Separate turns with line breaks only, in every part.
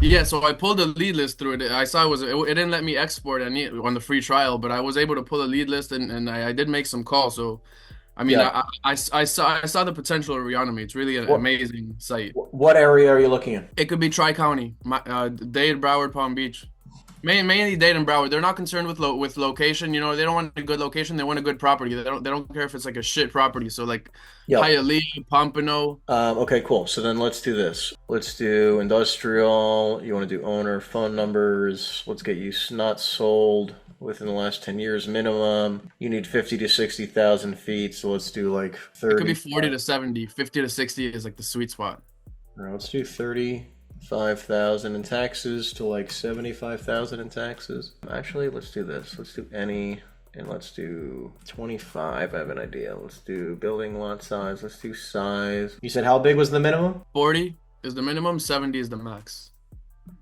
Yeah, so I pulled a lead list through it. I saw it didn't let me export any on the free trial, but I was able to pull a lead list and I did make some calls. So I mean,
Yeah.
I saw the potential of Reonomy. It's really an
What
amazing site.
what area are you looking in?
It could be Tri-County, Dade, Broward, Palm Beach. Mainly Dade and Broward. They're not concerned with location. You know, they don't want a good location. They want a good property. They don't care if it's like a shit property. So like
Yep.
Hialeah, Pompano.
Okay, cool. So then let's do this. Let's do industrial. You want to do owner, phone numbers. Let's get you not sold within the last 10 years minimum. You need 50 to 60,000 feet. So let's do like
It could be
30.
40 to 70. 50 to 60 is like the sweet spot.
All right, let's do 35,000 in taxes to like 75,000 in taxes. Actually, let's do this. Let's do any, and let's do 25. I have an idea. Let's do building lot size. Let's do size. You said how big was the minimum?
40 is the minimum, 70 is the max.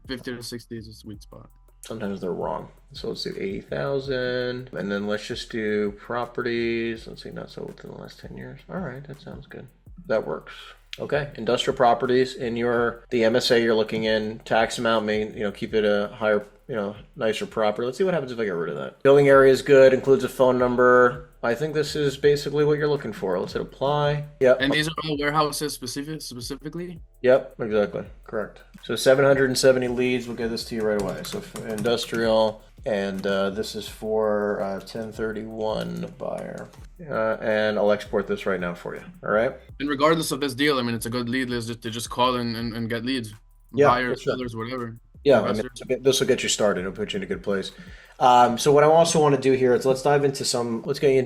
50 to 60 is a sweet spot.
Sometimes they're wrong. So let's do 80,000. And then let's just do properties. Let's see, not so within the last 10 years. All right, that sounds good. That works. Okay, industrial properties in the MSA you're looking in, tax amount may, keep it a higher, nicer property. Let's see what happens if I get rid of that. Building area is good, includes a phone number. I think this is basically what you're looking for. Let's hit apply. Yep.
And these are all warehouses specifically?
Yep, exactly. Correct. So 770 leads. We'll get this to you right away. So for industrial, and this is for 1031 buyer. And I'll export this right now for you. All right.
And regardless of this deal, I mean, it's a good lead list just call and get leads.
Yeah,
Buyers,
that's right.
sellers, whatever.
Yeah, I mean,
Investors.
this will get you started. It'll put you in a good place. So what I also want to do here is let's get into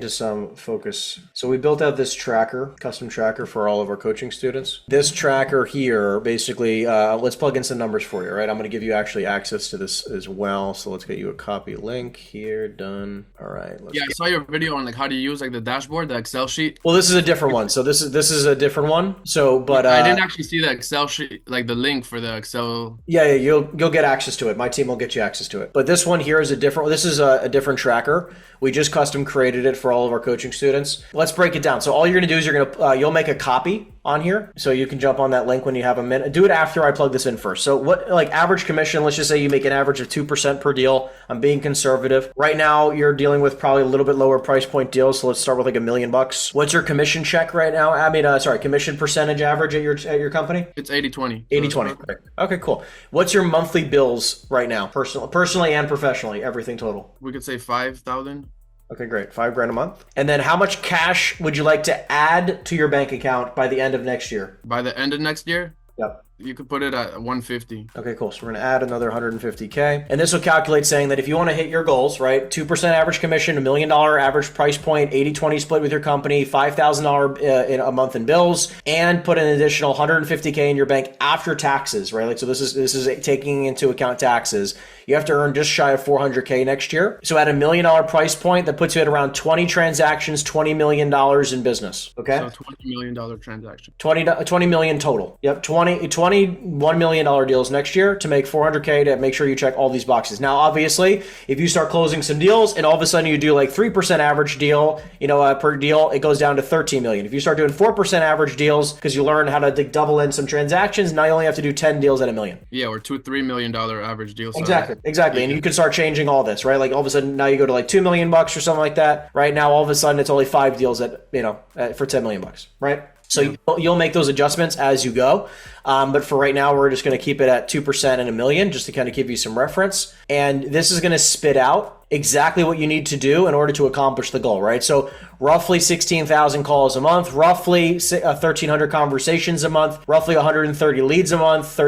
some focus. So we built out this tracker, custom tracker for all of our coaching students. This tracker here, basically, let's plug in some numbers for you, right? I'm going to give you actually access to this as well. So let's get you a copy link here, done. All right.
Yeah, I saw your video on like how to use like the dashboard, the Excel sheet.
Well, this is a different one. So this is a different one. So, but
I didn't actually see the Excel sheet, like the link for the Excel.
yeah, you'll get access to it. My team will get you access to it. But this one here is a different. This is a different tracker. We just custom created it for all of our coaching students. Let's break it down. So all you're going to do is you'll make a copy on here. So you can jump on that link when you have a minute. Do it after I plug this in first. So what, like average commission, let's just say you make an average of 2% per deal. I'm being conservative. Right now you're dealing with probably a little bit lower price point deals. So let's start with like $1,000,000. What's your commission check right now? Commission percentage average at your company?
It's 80/20.
80/20. Right. Okay, cool. What's your monthly bills right now? Personally and professionally, everything total.
We could say 5,000.
Okay, great. $5,000 a month. And then how much cash would you like to add to your bank account by the end of next year?
By the end of next year,
Yep.
you could put it at 150.
Okay, cool. So we're going to add another 150K. And this will calculate saying that if you want to hit your goals, right? 2% average commission, $1,000,000 average price point, 80/20 split with your company, $5,000 in a month in bills, and put an additional 150K in your bank after taxes, right? Like, so this is taking into account taxes. You have to earn just shy of 400K next year. So at $1,000,000 price point, that puts you at around 20 transactions, $20 million in business. Okay.
So $20 million transaction.
20 million total. Yep. 21 million dollar deals next year to make 400K to make sure you check all these boxes. Now, obviously, if you start closing some deals and all of a sudden you do like 3% average deal, per deal, it goes down to 13 million. If you start doing 4% average deals because you learn how to double in some transactions, now you only have to do 10 deals at $1 million.
Yeah, or $2-3 million average deal size.
Exactly. And you can start changing all this, right? Like all of a sudden now you go to like $2 million or something like that. Right now, all of a sudden it's only 5 deals for $10 million, right? So you'll make those adjustments as you go. But for right now, we're just going to keep it at 2% and $1 million just to kind of give you some reference. And this is going to spit out exactly what you need to do in order to accomplish the goal, right? So roughly 16,000 calls a month, roughly 1,300 conversations a month, roughly 130 leads a month,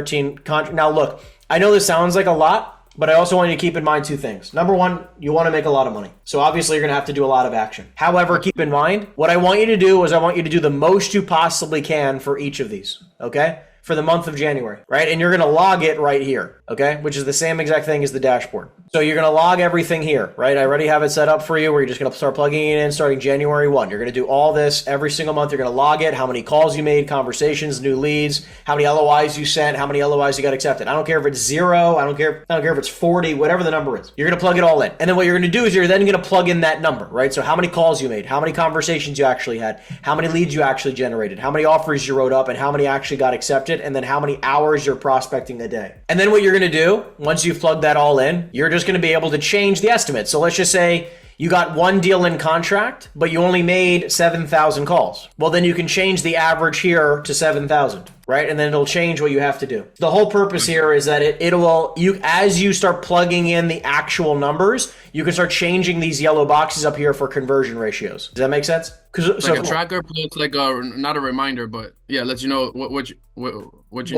Now look, I know this sounds like a lot, but I also want you to keep in mind two things. Number one, you want to make a lot of money. So obviously you're going to have to do a lot of action. However, keep in mind, what I want you to do is I want you to do the most you possibly can for each of these, okay? For the month of January, right? And you're going to log it right here, okay? Which is the same exact thing as the dashboard. So you're going to log everything here, right? I already have it set up for you where you're just going to start plugging it in starting January 1. You're going to do all this every single month. You're going to log it, how many calls you made, conversations, new leads, how many LOIs you sent, how many LOIs you got accepted. I don't care if it's 0, I don't care if it's 40, whatever the number is. You're going to plug it all in. And then what you're going to do is you're then going to plug in that number, right? So how many calls you made, how many conversations you actually had, how many leads you actually generated, how many offers you wrote up, and how many actually got accepted, and then how many hours you're prospecting a day. And then what you're going going to do once you've plugged that all in, you're just going to be able to change the estimate. So let's just say you got one deal in contract, but you only made 7,000 calls. Well, then you can change the average here to 7,000, right? And then it'll change what you have to do. The whole purpose here is that as you start plugging in the actual numbers, you can start changing these yellow boxes up here for conversion ratios. Does that make sense?
Like a tracker, it's like not a reminder, but yeah, lets you know what you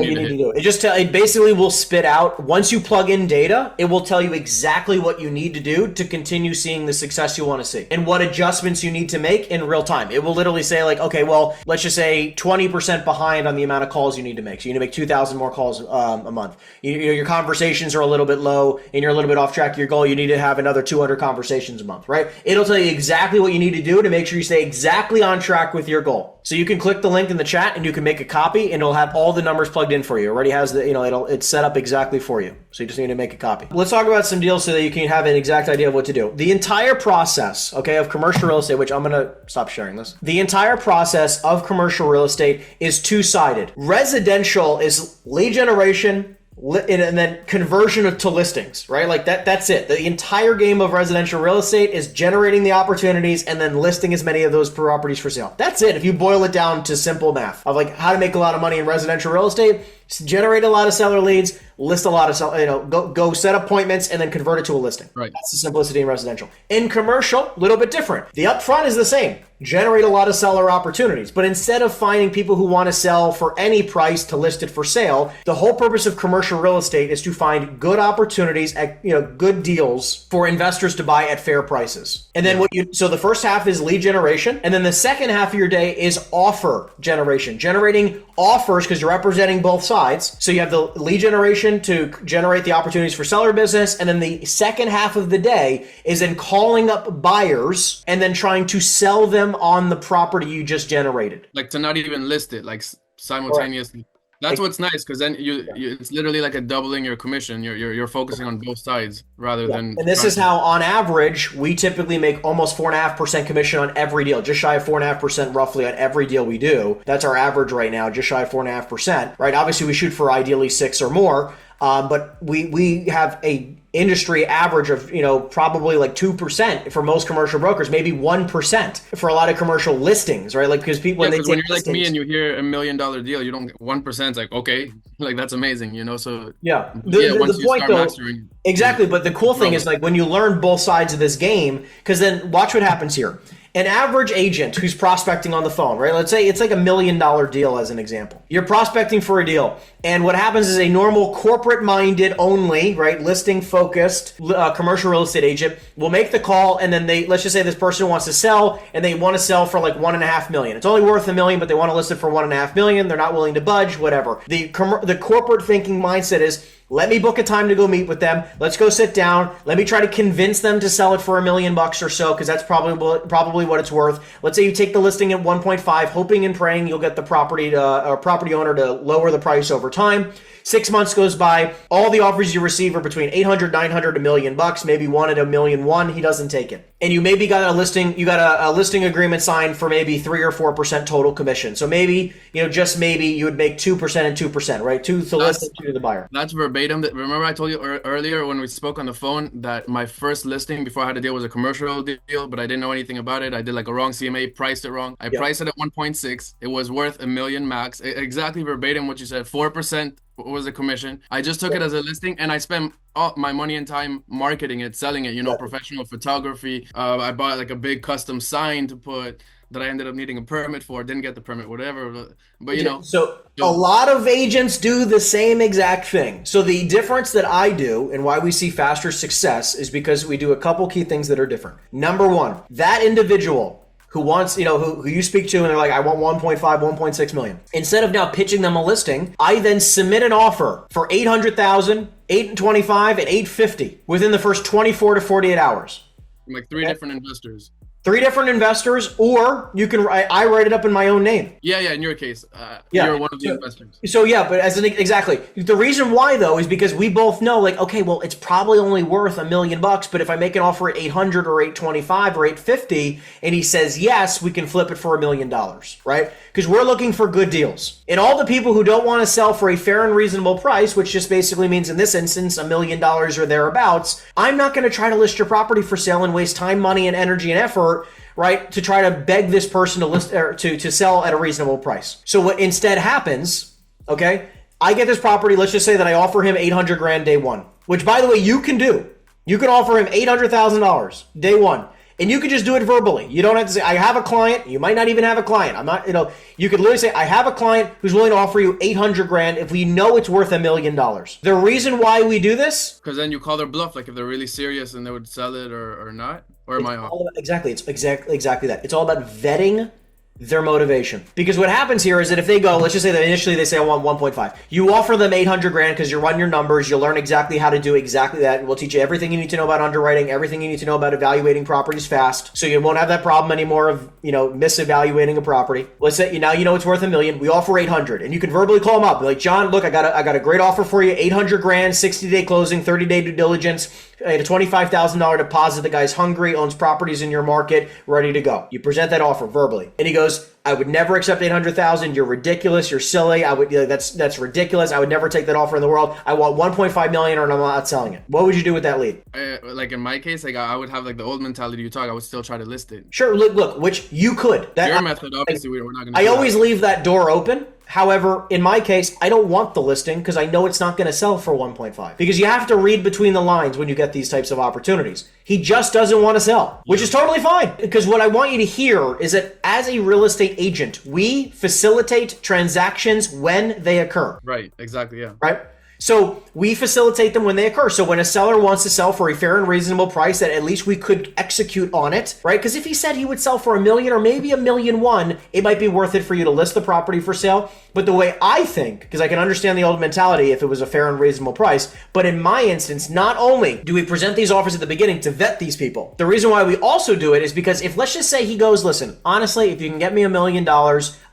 need to
do. It basically will spit out, once you plug in data, it will tell you exactly what you need to do to continue seeing the success you want to see and what adjustments you need to make in real time. It will literally say like, okay, well, let's just say 20% behind on the amount of calls you need to make. So you need to make 2,000 more calls a month. Your conversations are a little bit low and you're a little bit off track of your goal. You need to have another 200 conversations a month, right? It'll tell you exactly what you need to do to make sure you stay exactly on track with your goal. So you can click the link in the chat and you can make a copy and it'll have all the numbers plugged in for you. It already has it's set up exactly for you. So you just need to make a copy. Let's talk about some deals so that you can have an exact idea of what to do. The entire process, okay, of commercial real estate, which I'm going to stop sharing this. The entire process of commercial real estate is two-sided. Residential is lead generation, and then conversion to listings, right? Like that's it. The entire game of residential real estate is generating the opportunities and then listing as many of those properties for sale. That's it. If you boil it down to simple math of like how to make a lot of money in residential real estate, generate a lot of seller leads, list a lot of go set appointments and then convert it to a listing.
Right.
That's the simplicity in residential. In commercial, a little bit different. The upfront is the same. Generate a lot of seller opportunities. But instead of finding people who want to sell for any price to list it for sale, the whole purpose of commercial real estate is to find good opportunities at good deals for investors to buy at fair prices. And then so the first half is lead generation, and then the second half of your day is offer generation, generating offers because you're representing both sides. So you have the lead generation to generate the opportunities for seller business, and then the second half of the day is in calling up buyers and then trying to sell them on the property you just generated.
Like to not even list it, like simultaneously. Right. That's what's nice because then it's literally like a doubling your commission. You're focusing on both sides rather than.
And this is how, on average, we typically make almost 4.5% commission on every deal, just shy of 4.5% roughly on every deal we do. That's our average right now, just shy of 4.5%. Right? Obviously, we shoot for ideally 6 or more, but we have a industry average of probably like 2% for most commercial brokers, maybe 1% for a lot of commercial listings, right? Like because people when you're
like me and you hear $1 million deal, you don't get 1%. It's like okay, like that's amazing, So
the point though, mastering, exactly. But the cool thing is like when you learn both sides of this game, because then watch what happens here. An average agent who's prospecting on the phone, right? Let's say it's like $1 million deal as an example. You're prospecting for a deal. And what happens is a normal corporate-minded only, right, listing-focused commercial real estate agent will make the call and then let's just say this person wants to sell and they want to sell for like $1.5 million. It's only worth $1 million, but they want to list it for $1.5 million. They're not willing to budge, whatever. The corporate thinking mindset is, let me book a time to go meet with them. Let's go sit down. Let me try to convince them to sell it for $1 million or so, because that's probably what it's worth. Let's say you take the listing at 1.5, hoping and praying you'll get the property owner to lower the price over time. 6 months goes by. All the offers you receive are between 800, 900, $1 million. Maybe one at $1.1 million. He doesn't take it. And you maybe got a listing. You got a listing agreement signed for maybe 3 or 4% total commission. So maybe just maybe you would make 2% and 2%, right? 2 to list and 2 to the buyer.
That's verbatim. Remember I told you earlier when we spoke on the phone that my first listing before I had to deal was a commercial deal, but I didn't know anything about it. I did like a wrong CMA, priced it wrong. I priced it at 1.6. It was worth $1 million max. Exactly verbatim what you said. 4% was a commission. I just took it as a listing and I spent all my money and time marketing it, selling it, professional photography. I bought like a big custom sign to put that I ended up needing a permit for, didn't get the permit, whatever. But
So a lot of agents do the same exact thing. So the difference that I do and why we see faster success is because we do a couple key things that are different. Number one, that individual who wants, who you speak to and they're like, I want 1.5, 1.6 million. Instead of now pitching them a listing, I then submit an offer for 800,000, 825, and 850 within the first 24 to 48 hours.
Like 3 different investors.
3 different investors, or you can I write it up in my own name.
Yeah, in your case, you're one of the investors.
So yeah, but exactly. The reason why though is because we both know, like, okay, well, it's probably only worth $1 million, but if I make an offer at 800 or 825 or 850, and he says yes, we can flip it for $1 million, right? Because we're looking for good deals. And all the people who don't want to sell for a fair and reasonable price, which just basically means in this instance $1 million or thereabouts, I'm not going to try to list your property for sale and waste time, money, and energy and effort, right, to try to beg this person to list or to sell at a reasonable price. So what instead happens, okay, I get this property. Let's just say that I offer him 800 grand day one, which, by the way, you can do. You can offer him $800,000 day one. And you can just do it verbally. You don't have to say, I have a client. You might not even have a client. I'm not, you could literally say, I have a client who's willing to offer you 800 grand if we know it's worth $1 million. The reason why we do this?
Because then you call their bluff, like if they're really serious and they would sell it or not. Or am I off?
Exactly. It's exactly that. It's all about vetting their motivation. Because what happens here is that if they go, let's just say that initially they say I want 1.5. You offer them 800 grand because you run your numbers, you'll learn exactly how to do exactly that. We'll teach you everything you need to know about underwriting, everything you need to know about evaluating properties fast. So you won't have that problem anymore of, misevaluating a property. Let's say now you know it's worth $1 million. We offer 800 and you can verbally call them up. Be like, John, look, I got a great offer for you. 800 grand, 60-day closing, 30-day due diligence. I had a $25,000 deposit. The guy's hungry, owns properties in your market, ready to go. You present that offer verbally. And he goes, I would never accept 800,000. You're ridiculous. You're silly. That's ridiculous. I would never take that offer in the world. I want 1.5 million or I'm not selling it. What would you do with that lead?
Like in my case, like I would have like the old mentality you talk. I would still try to list it.
Sure. Look, which you could.
Your method, obviously, we're not going to.
I always leave that door open. However, in my case, I don't want the listing because I know it's not going to sell for 1.5. Because you have to read between the lines when you get these types of opportunities. He just doesn't want to sell, which is totally fine. Because what I want you to hear is that as a real estate agent, we facilitate transactions when they occur.
Right, exactly, yeah.
Right? So we facilitate them when they occur. So when a seller wants to sell for a fair and reasonable price that at least we could execute on it, right? Because if he said he would sell for $1 million or maybe $1.1 million, it might be worth it for you to list the property for sale. But the way I think, because I can understand the old mentality if it was a fair and reasonable price, but in my instance, not only do we present these offers at the beginning to vet these people, the reason why we also do it is because if, let's just say he goes, listen, honestly, if you can get me $1 million,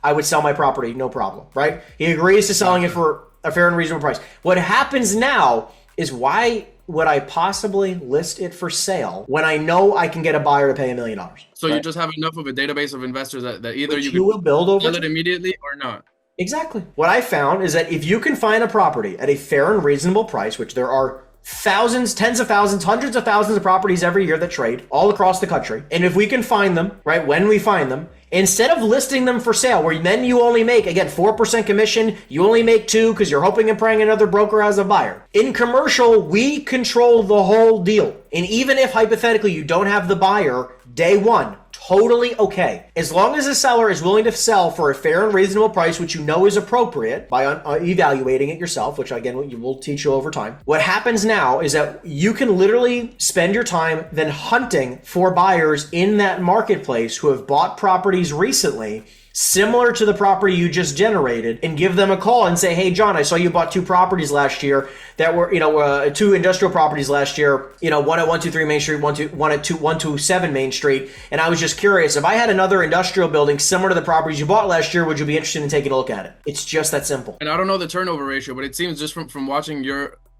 I would sell my property, no problem, right? He agrees to selling it for a fair and reasonable price. What happens now is, why would I possibly list it for sale when I know I can get a buyer to pay $1 million?
So right? You just have enough of a database of investors that either
you will build over
sell it immediately or not.
Exactly. What I found is that if you can find a property at a fair and reasonable price, which there are thousands, tens of thousands, hundreds of thousands of properties every year that trade all across the country. And if we can find them, right, when we find them, instead of listing them for sale, where then you only make, again, 4% commission, you only make 2% because you're hoping and praying another broker has a buyer. In commercial, we control the whole deal. And even if hypothetically you don't have the buyer day one, totally okay. As long as the seller is willing to sell for a fair and reasonable price, which you know is appropriate by evaluating it yourself, which again, we will teach you over time. What happens now is that you can literally spend your time then hunting for buyers in that marketplace who have bought properties recently similar to the property you just generated, and give them a call and say, hey, John, I saw you bought 2 properties last year that were, 2 industrial properties last year, one at 123 Main Street, one at 127 Main Street. And I was just curious, if I had another industrial building similar to the properties you bought last year, would you be interested in taking a look at it? It's just that simple.
And I don't know the turnover ratio, but it seems just from watching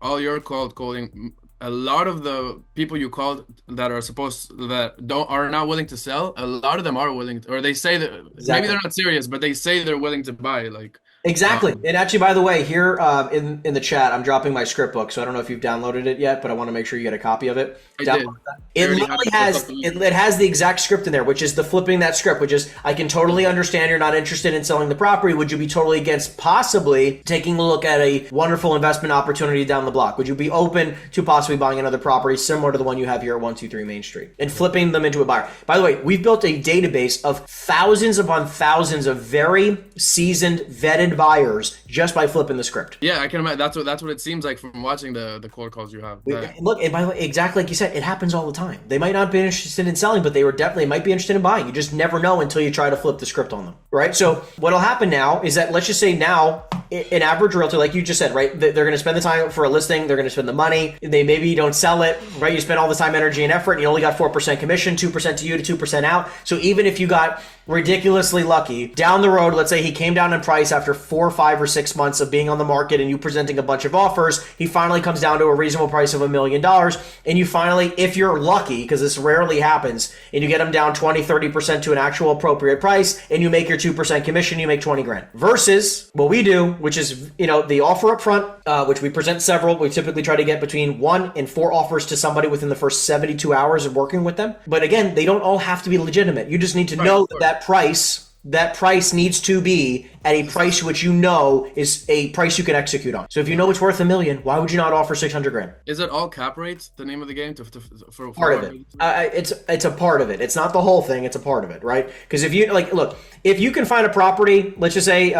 all your cold calling, a lot of the people you called that are not willing to sell, a lot of them are willing to, or they say that maybe they're not serious, but they say they're willing to buy. Like
exactly. And actually, by the way, here in the chat, I'm dropping my script book, so I don't know if you've downloaded it yet, but I want to make sure you get a copy of it.
I did.
It literally has it has the exact script in there, which is the flipping that script, which is, I can totally understand you're not interested in selling the property. Would you be totally against possibly taking a look at a wonderful investment opportunity down the block? Would you be open to possibly buying another property similar to the one you have here at 123 Main Street and flipping them into a buyer? By the way, we've built a database of thousands upon thousands of very seasoned, vetted recommend buyers just by flipping the script.
Yeah, I can imagine. That's what it seems like from watching the cold calls you have.
Look, and by the way, exactly like you said, it happens all the time. They might not be interested in selling, but they might be interested in buying. You just never know until you try to flip the script on them, right? So what'll happen now is that, let's just say now, an average realtor, like you just said, right? They're going to spend the time for a listing. They're going to spend the money. They maybe don't sell it, right? You spend all the time, energy, and effort, and you only got 4% commission, 2% to you to 2% out. So even if you got ridiculously lucky down the road, let's say he came down in price after 4, 5, or 6 months of being on the market and you presenting a bunch of offers, he finally comes down to a reasonable price of $1 million. And you finally, if you're lucky, because this rarely happens, and you get him down 20, 30% to an actual appropriate price, and you make your 2% commission, you make 20 grand. Versus what we do, which is, the offer up front, which we present several. We typically try to get between 1 and 4 offers to somebody within the first 72 hours of working with them. But again, they don't all have to be legitimate. You just need to know that price needs to be at a price which is a price you can execute on. So if you know it's worth $1 million, why would you not offer 600 grand?
Is it all cap rates, the name of the game? For
part of it. It's a part of it. It's not the whole thing. It's a part of it, right? Because if you look, if you can find a property, let's just say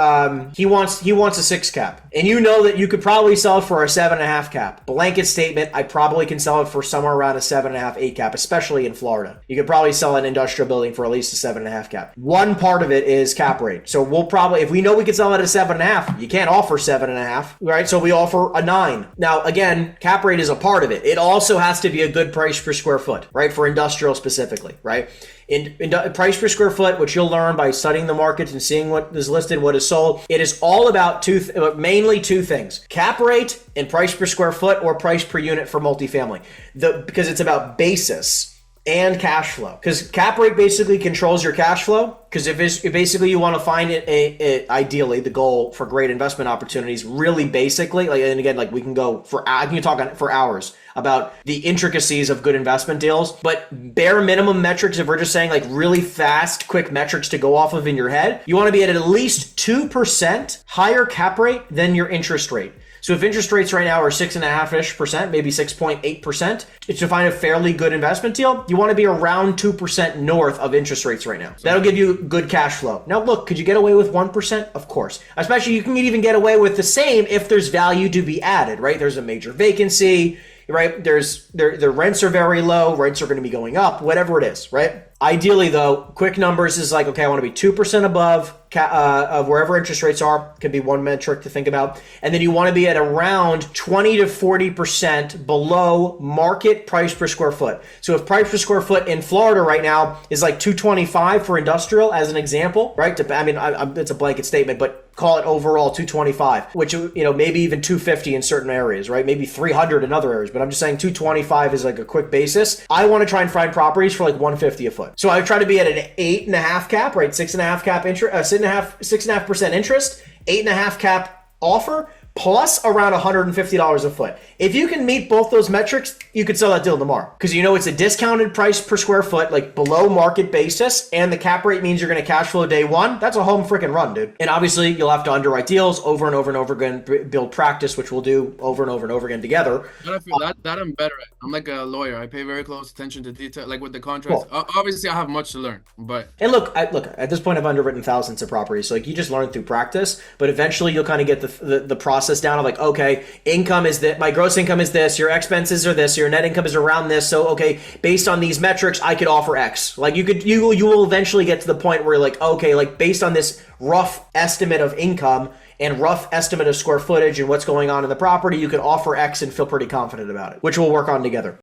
he wants a 6 cap, and you know that you could probably sell it for a 7.5 cap. Blanket statement, I probably can sell it for somewhere around a 7.5, 8 cap, especially in Florida. You could probably sell an industrial building for at least a 7.5 cap. One part of it is cap rate. So we'll probably, if we know we can sell it at a 7.5, you can't offer 7.5, right? So we offer a 9. Now, again, cap rate is a part of it. It also has to be a good price per square foot, right? For industrial specifically, right? In price per square foot, which you'll learn by studying the market and seeing what is listed, what is sold, it is all about mainly two things: cap rate and price per square foot, or price per unit for multifamily. Because it's about basis and cash flow. Because cap rate basically controls your cash flow. Because if basically you want to find ideally the goal for great investment opportunities, really basically, and again, we can go I can talk for hours about the intricacies of good investment deals, but bare minimum metrics, if we're just saying really fast, quick metrics to go off of in your head, you want to be at least 2% higher cap rate than your interest rate. So if interest rates right now are 6.5%, maybe 6.8%, to find a fairly good investment deal, you want to be around 2% north of interest rates right now. That'll give you good cash flow. Now look, could you get away with 1%? Of course. Especially you can even get away with the same if there's value to be added, right? There's a major vacancy, right? The rents are very low, rents are going to be going up, whatever it is, right? Ideally though, quick numbers is okay, I want to be 2% above of wherever interest rates are, could be one metric to think about. And then you want to be at around 20 to 40% below market price per square foot. So if price per square foot in Florida right now is $225 for industrial as an example, right? It's a blanket statement, but call it overall 225, which, maybe even 250 in certain areas, right? Maybe 300 in other areas, but I'm just saying 225 is a quick basis. I want to try and find properties for 150 a foot. So I try to be at an 8.5 cap, right? 6.5 cap interest, 6.5% interest, 8.5 cap offer, plus around $150 a foot. If you can meet both those metrics, you could sell that deal tomorrow. Because it's a discounted price per square foot, below market basis, and the cap rate means you're going to cash flow day one. That's a home freaking run, dude. And obviously, you'll have to underwrite deals over and over and over again, build practice, which we'll do over and over and over again together.
But I feel that I'm better at. I'm like a lawyer. I pay very close attention to detail, with the contracts. Cool. Obviously, I have much to learn, but... And
look, at this point, I've underwritten thousands of properties, so you just learn through practice, but eventually you'll kind of get the process down of okay, income is that, my gross income is this, your expenses are this, your net income is around this, so okay, based on these metrics, I could offer X. You will eventually get to the point where okay, based on this rough estimate of income and rough estimate of square footage and what's going on in the property, you can offer X and feel pretty confident about it, which we'll work on together.